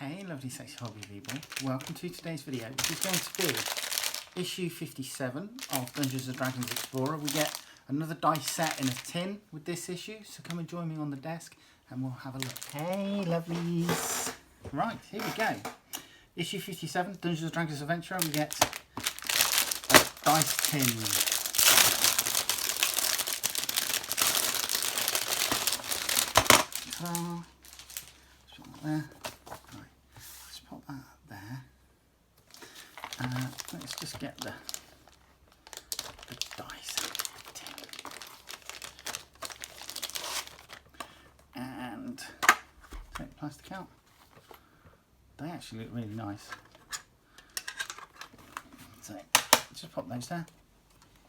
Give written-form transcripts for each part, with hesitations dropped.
Hey lovely sexy hobby people, welcome to today's video, which is going to be issue 57 of Dungeons & Dragons Explorer. We get another dice set in a tin with this issue, so come and join me on the desk and we'll have a look. Hey lovelies! Right, here we go. Issue 57, Dungeons & Dragons Adventure, we get a dice tin. Ta-da! Let's put that there. Put that there. Let's just get the dice and take the plastic out. They actually look really nice. So just pop those there.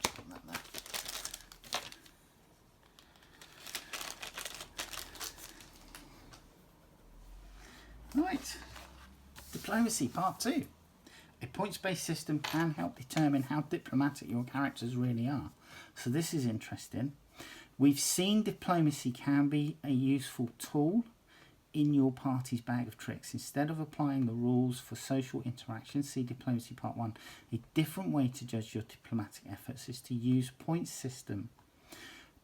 Just put that there. Right. Diplomacy Part 2. A points-based system can help determine how diplomatic your characters really are. So this is interesting. We've seen diplomacy can be a useful tool in your party's bag of tricks. Instead of applying the rules for social interaction, see Diplomacy Part 1. A different way to judge your diplomatic efforts is to use points system.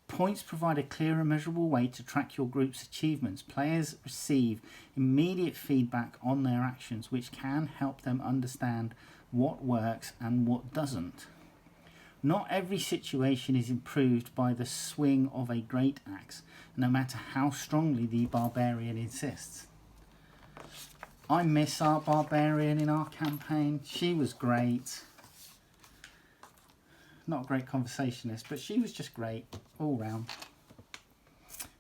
Points provide a clear and measurable way to track your group's achievements. Players receive immediate feedback on their actions, which can help them understand what works and what doesn't. Not every situation is improved by the swing of a great axe, no matter how strongly the barbarian insists. I miss our barbarian in our campaign. She was great. Not a great conversationalist, but she was just great all round.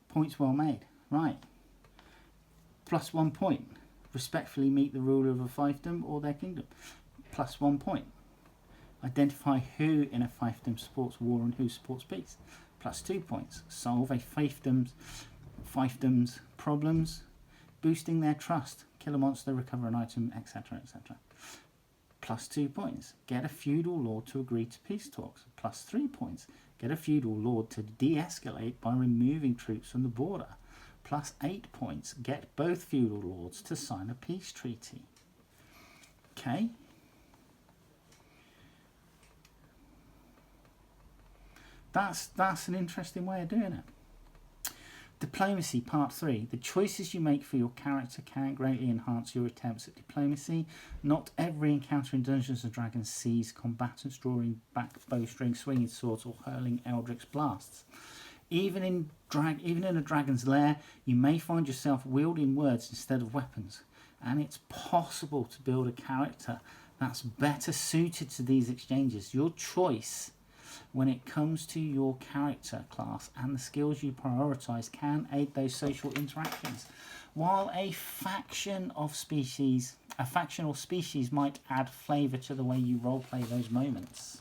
Points well made. Right. Plus 1 point. Respectfully meet the ruler of a fiefdom or their kingdom. Plus 1 point. Identify who in a fiefdom supports war and who supports peace. Plus 2 points. Solve a fiefdom's problems, boosting their trust. Kill a monster, recover an item, etc., etc. Plus 2 points. Get a feudal lord to agree to peace talks. Plus 3 points. Get a feudal lord to de-escalate by removing troops from the border. Plus 8 points. Get both feudal lords to sign a peace treaty. Okay. That's an interesting way of doing it. Diplomacy Part 3. The choices you make for your character can greatly enhance your attempts at diplomacy. Not every encounter in Dungeons & Dragons sees combatants drawing back bowstrings, swinging swords or hurling eldritch blasts. Even in a dragon's lair, you may find yourself wielding words instead of weapons. And it's possible to build a character that's better suited to these exchanges. Your choice when it comes to your character class and the skills you prioritise can aid those social interactions. While a factional species might add flavour to the way you roleplay those moments.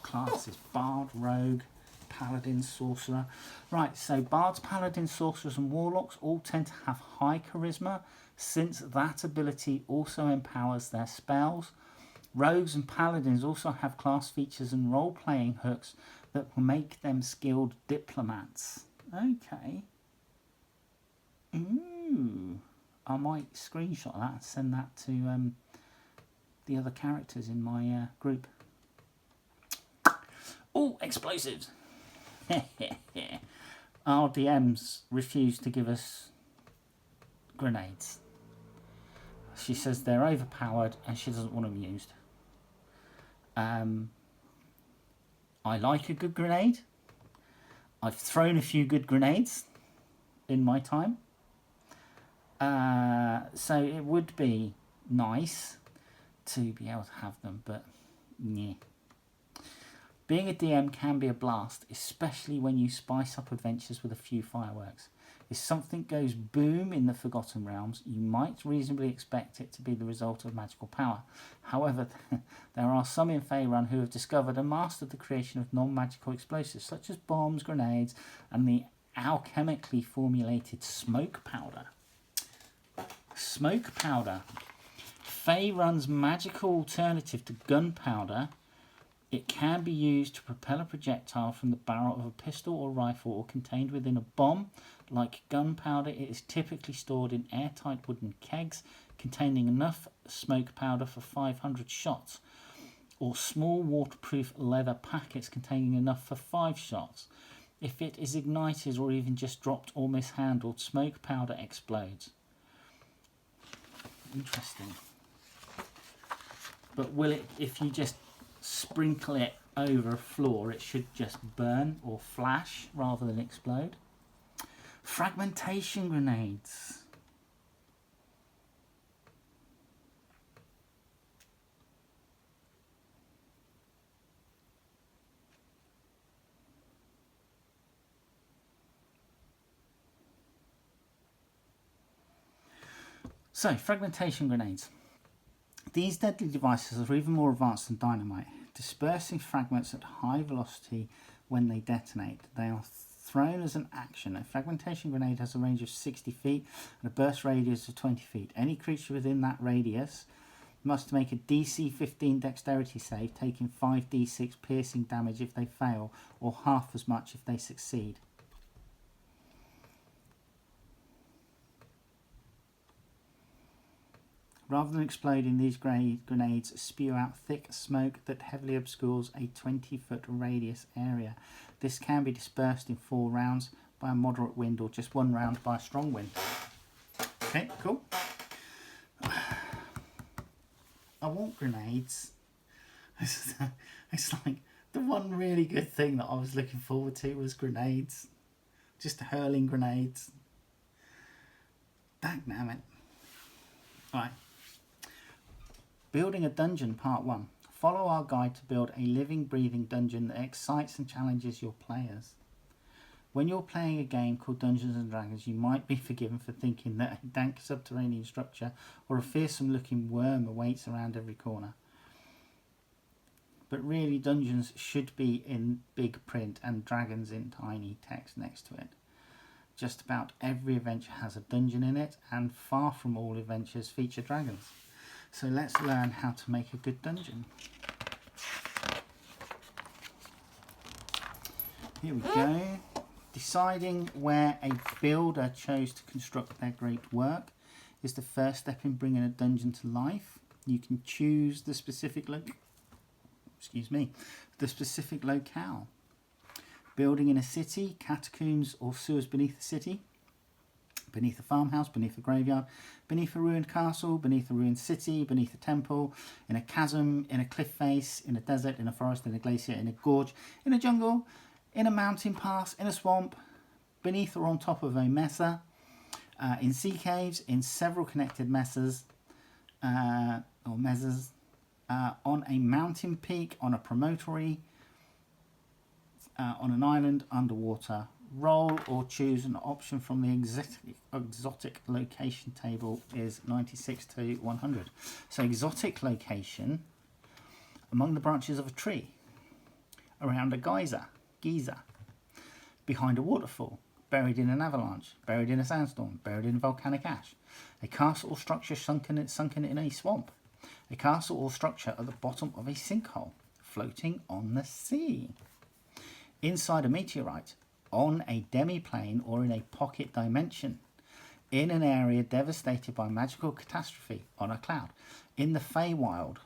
Classes: Bard, Rogue, Paladin, Sorcerer. Right, so Bards, Paladins, Sorcerers and Warlocks all tend to have high charisma, since that ability also empowers their spells. Rogues and Paladins also have class features and role-playing hooks that will make them skilled diplomats. Okay. Ooh. I might screenshot that and send that to the other characters in my group. Oh, explosives! Our DMs refuse to give us grenades. She says they're overpowered and she doesn't want them used. I like a good grenade. I've thrown a few good grenades in my time. So it would be nice to be able to have them, but yeah. Being a DM can be a blast, especially when you spice up adventures with a few fireworks. If something goes boom in the Forgotten Realms, you might reasonably expect it to be the result of magical power. However, there are some in Faerun who have discovered and mastered the creation of non-magical explosives, such as bombs, grenades, and the alchemically formulated smoke powder. Smoke powder. Faerun's magical alternative to gunpowder It can be used to propel a projectile from the barrel of a pistol or rifle or contained within a bomb. Like gunpowder, it is typically stored in airtight wooden kegs containing enough smoke powder for 500 shots, or small waterproof leather packets containing enough for 5 shots. If it is ignited or even just dropped or mishandled, smoke powder explodes. Interesting. But will it, if you just sprinkle it over a floor, it should just burn or flash rather than explode? Fragmentation grenades. So, fragmentation grenades. These deadly devices are even more advanced than dynamite, dispersing fragments at high velocity when they detonate. They are thrown as an action. A fragmentation grenade has a range of 60 feet and a burst radius of 20 feet. Any creature within that radius must make a DC 15 dexterity save, taking 5d6 piercing damage if they fail, or half as much if they succeed. Rather than exploding, these grenades spew out thick smoke that heavily obscures a 20-foot radius area. This can be dispersed in 4 rounds by a moderate wind or just 1 round by a strong wind. Okay, cool. I want grenades. It's like the one really good thing that I was looking forward to was grenades. Just hurling grenades. Dagnammit. Right. Building a dungeon, part 1. Follow our guide to build a living, breathing dungeon that excites and challenges your players. When you're playing a game called Dungeons and Dragons, you might be forgiven for thinking that a dank subterranean structure or a fearsome-looking worm awaits around every corner. But really, dungeons should be in big print and dragons in tiny text next to it. Just about every adventure has a dungeon in it, and far from all adventures feature dragons. So let's learn how to make a good dungeon. Here we go. Deciding where a builder chose to construct their great work is the first step in bringing a dungeon to life. You can choose the specific locale. Building in a city, catacombs or sewers beneath the city, beneath a farmhouse, beneath a graveyard, beneath a ruined castle, beneath a ruined city, beneath a temple, in a chasm, in a cliff face, in a desert, in a forest, in a glacier, in a gorge, in a jungle, in a mountain pass, in a swamp, beneath or on top of a mesa, in sea caves, in several connected mesas, or mesas, on a mountain peak, on a promontory, on an island, underwater. Roll or choose an option from the exotic location table is 96 to 100. So exotic location, among the branches of a tree, around a geyser, behind a waterfall, buried in an avalanche, buried in a sandstorm, buried in volcanic ash, a castle or structure sunken in a swamp, a castle or structure at the bottom of a sinkhole, floating on the sea, inside a meteorite, on a demi-plane or in a pocket dimension, in an area devastated by magical catastrophe, on a cloud, in the Feywild,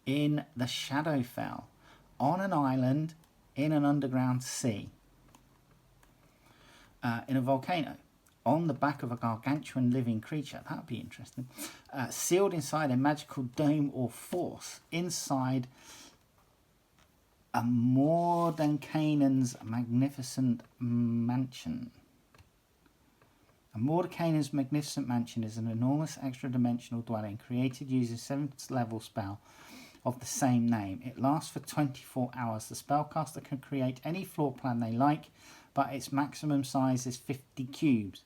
in the Shadowfell, on an island, in an underground sea, in a volcano, on the back of a gargantuan living creature, that would be interesting, sealed inside a magical dome or force, inside a Mordenkainen's magnificent mansion. A Mordenkainen's magnificent mansion is an enormous extra-dimensional dwelling created using 7th level spell of the same name. It lasts for 24 hours. The spellcaster can create any floor plan they like, but its maximum size is 50 cubes,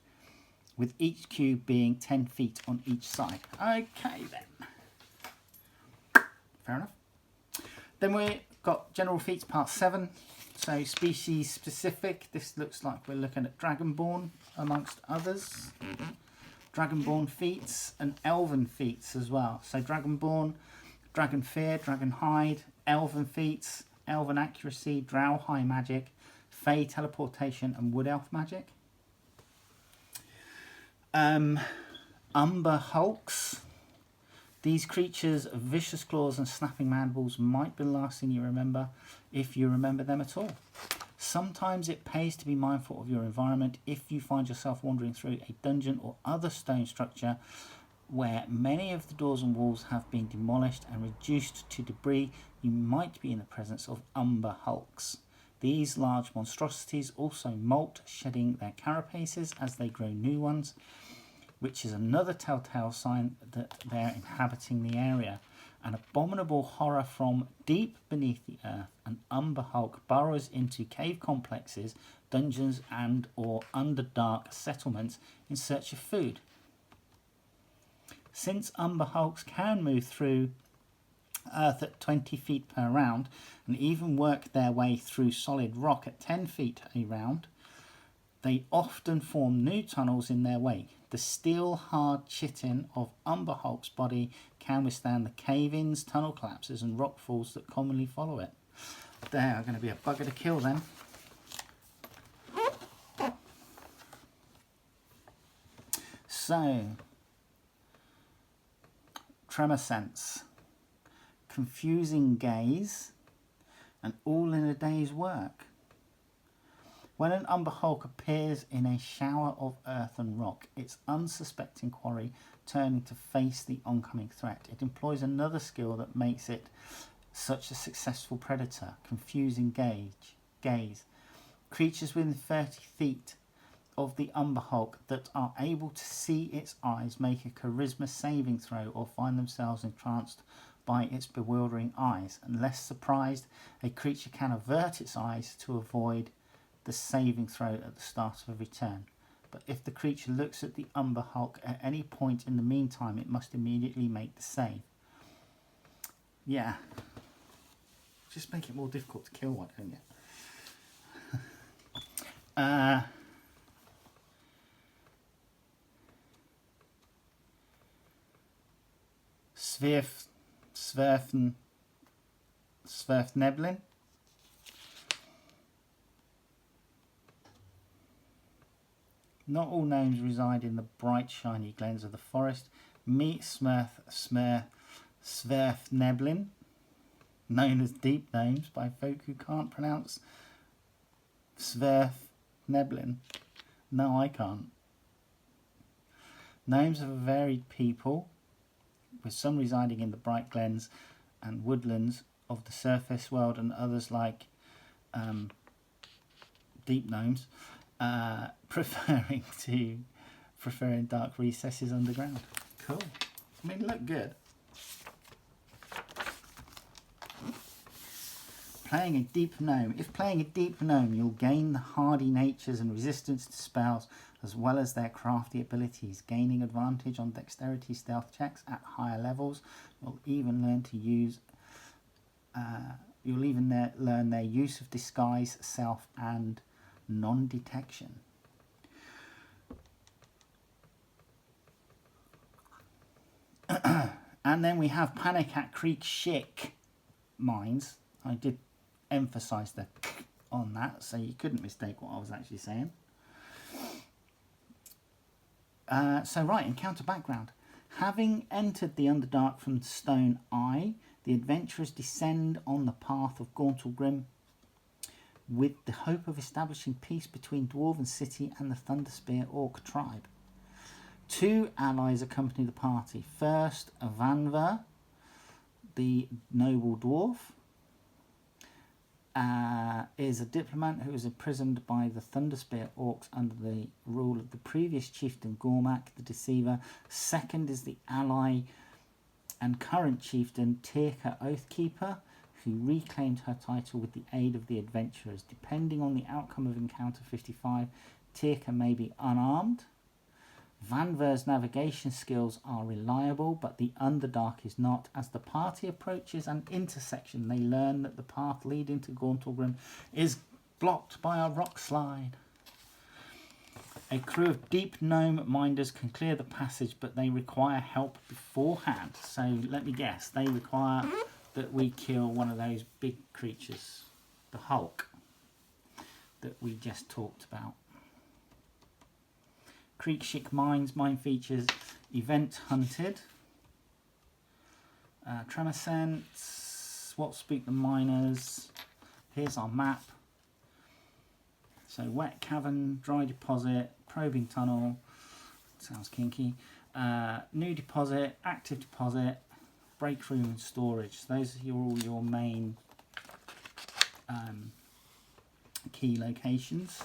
with each cube being 10 feet on each side. Okay then. Fair enough. Then we got General Feats Part 7, so species specific. This looks like we're looking at Dragonborn amongst others. Dragonborn feats and Elven feats as well. So Dragonborn Dragon Fear, Dragon Hide, Elven Feats, Elven Accuracy, Drow High Magic, Fey Teleportation, and Wood Elf Magic. Umber Hulks. These creatures' vicious claws and snapping mandibles might be the last thing you remember, if you remember them at all. Sometimes it pays to be mindful of your environment if you find yourself wandering through a dungeon or other stone structure where many of the doors and walls have been demolished and reduced to debris. You might be in the presence of Umber Hulks. These large monstrosities also molt, shedding their carapaces as they grow new ones, which is another telltale sign that they're inhabiting the area. An abominable horror from deep beneath the earth, an Umber Hulk burrows into cave complexes, dungeons and or underdark settlements in search of food. Since Umber Hulks can move through earth at 20 feet per round and even work their way through solid rock at 10 feet a round, they often form new tunnels in their wake. The steel-hard chitin of Umber Hulk's body can withstand the cave-ins, tunnel collapses and rock falls that commonly follow it. They are going to be a bugger to kill then. So, Tremor Sense, Confusing Gaze, and all in a day's work. When an Umber Hulk appears in a shower of earth and rock, its unsuspecting quarry turning to face the oncoming threat, it employs another skill that makes it such a successful predator: confusing gaze. Creatures within 30 feet of the Umber Hulk that are able to see its eyes make a charisma saving throw or find themselves entranced by its bewildering eyes. Unless surprised, a creature can avert its eyes to avoid the saving throw at the start of a return. But if the creature looks at the Umber Hulk at any point in the meantime, it must immediately make the save. Yeah. Just make it more difficult to kill, why don't you? Sverfneblin. Not all gnomes reside in the bright, shiny glens of the forest. Meet Sverfneblin, known as deep gnomes by folk who can't pronounce Sverfneblin. No, I can't. Gnomes are a varied people, with some residing in the bright glens and woodlands of the surface world, and others like deep gnomes preferring dark recesses underground. Cool. I mean, look good. Playing a deep gnome. If playing a deep gnome, you'll gain the hardy natures and resistance to spells, as well as their crafty abilities, gaining advantage on dexterity stealth checks at higher levels. You'll even learn to use. Learn their use of disguise, self, and non-detection. And then we have Panic at Creek Chic mines. I did emphasise the on that, so you couldn't mistake what I was actually saying. Encounter background. Having entered the Underdark from the Stone Eye, the adventurers descend on the path of Gauntlgrim with the hope of establishing peace between Dwarven City and the Thunderspear Orc tribe. Two allies accompany the party. First, Vanver, the noble dwarf, is a diplomat who was imprisoned by the Thunderspear Orcs under the rule of the previous chieftain Gormak the Deceiver. Second is the ally and current chieftain Tirka Oathkeeper, who reclaimed her title with the aid of the adventurers. Depending on the outcome of Encounter 55, Tirka may be unarmed. Vanver's navigation skills are reliable, but the Underdark is not. As the party approaches an intersection, they learn that the path leading to Gauntlgrim is blocked by a rock slide. A crew of deep gnome minders can clear the passage, but they require help beforehand. So let me guess, they require that we kill one of those big creatures, the Hulk, that we just talked about. Creekshick mines, mine features, event hunted, tremor sense, what spook the miners. Here's our map. So wet cavern, dry deposit, probing tunnel, sounds kinky, new deposit, active deposit, break room and storage. So those are all your main key locations.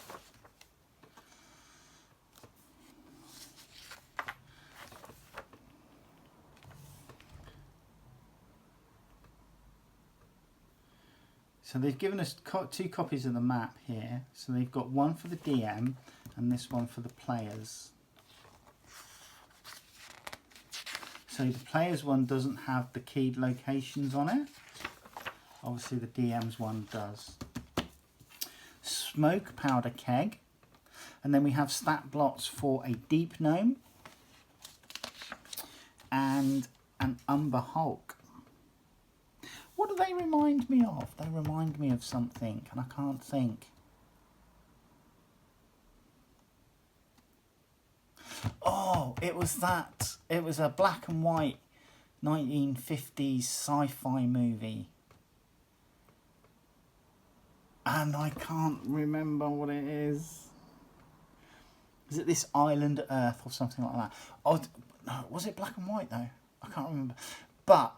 So they've given us 2 copies of the map here. So they've got one for the DM and this one for the players. So the players one doesn't have the keyed locations on it. Obviously the DM's one does. Smoke powder keg. And then we have stat blots for a deep gnome and an umber hulk. What do they remind me of? They remind me of something and I can't think. Oh, it was that. It was a black and white 1950s sci-fi movie. And I can't remember what it is. Is it This Island Earth or something like that? Oh, no, was it black and white though? I can't remember. But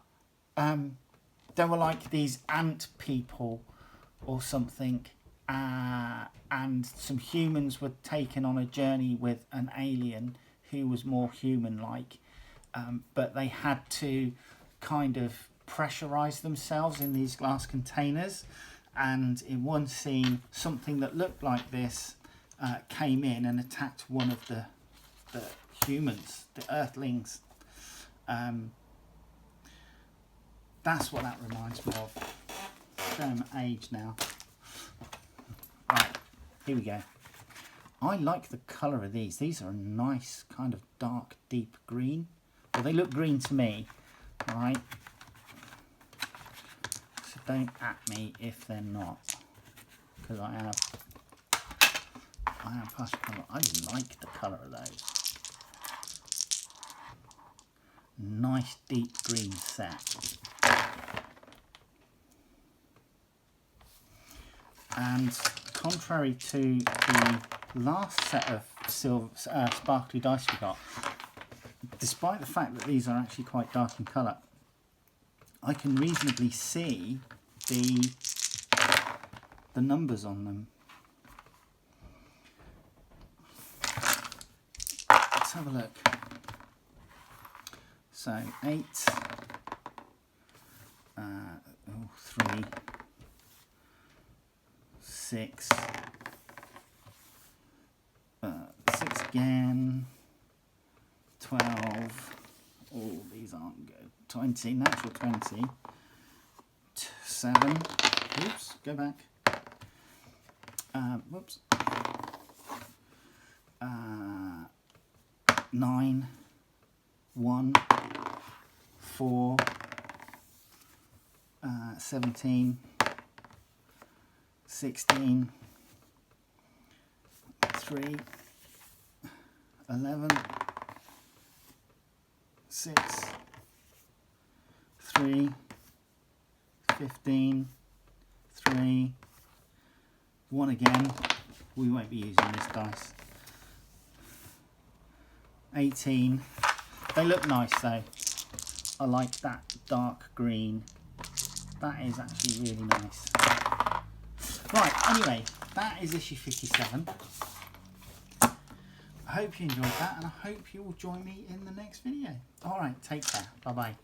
there were like these ant people or something, and some humans were taken on a journey with an alien who was more human-like, but they had to kind of pressurize themselves in these glass containers, and in one scene something that looked like this came in and attacked one of the humans, the earthlings. That's what that reminds me of. Showing my age now. Right, here we go. I like the colour of these. These are a nice kind of dark, deep green. Well, they look green to me, right? So don't at me if they're not, because I am partial colour. I like the colour of those. Nice deep green set. And contrary to the last set of sparkly dice we got, despite the fact that these are actually quite dark in colour, I can reasonably see the numbers on them. Let's have a look. So 8, 3, 6, 6 again, 12, oh these aren't good, 20, natural 20, 7, oops, go back, whoops, 9, 1, 4, 17, 16, 3, 11, 6, 3, 15, 3, 1 again. We won't be using this dice. 18. They look nice though. I like that dark green. That is actually really nice. Right, anyway, that is issue 57. I hope you enjoyed that, and I hope you will join me in the next video. Alright, take care. Bye-bye.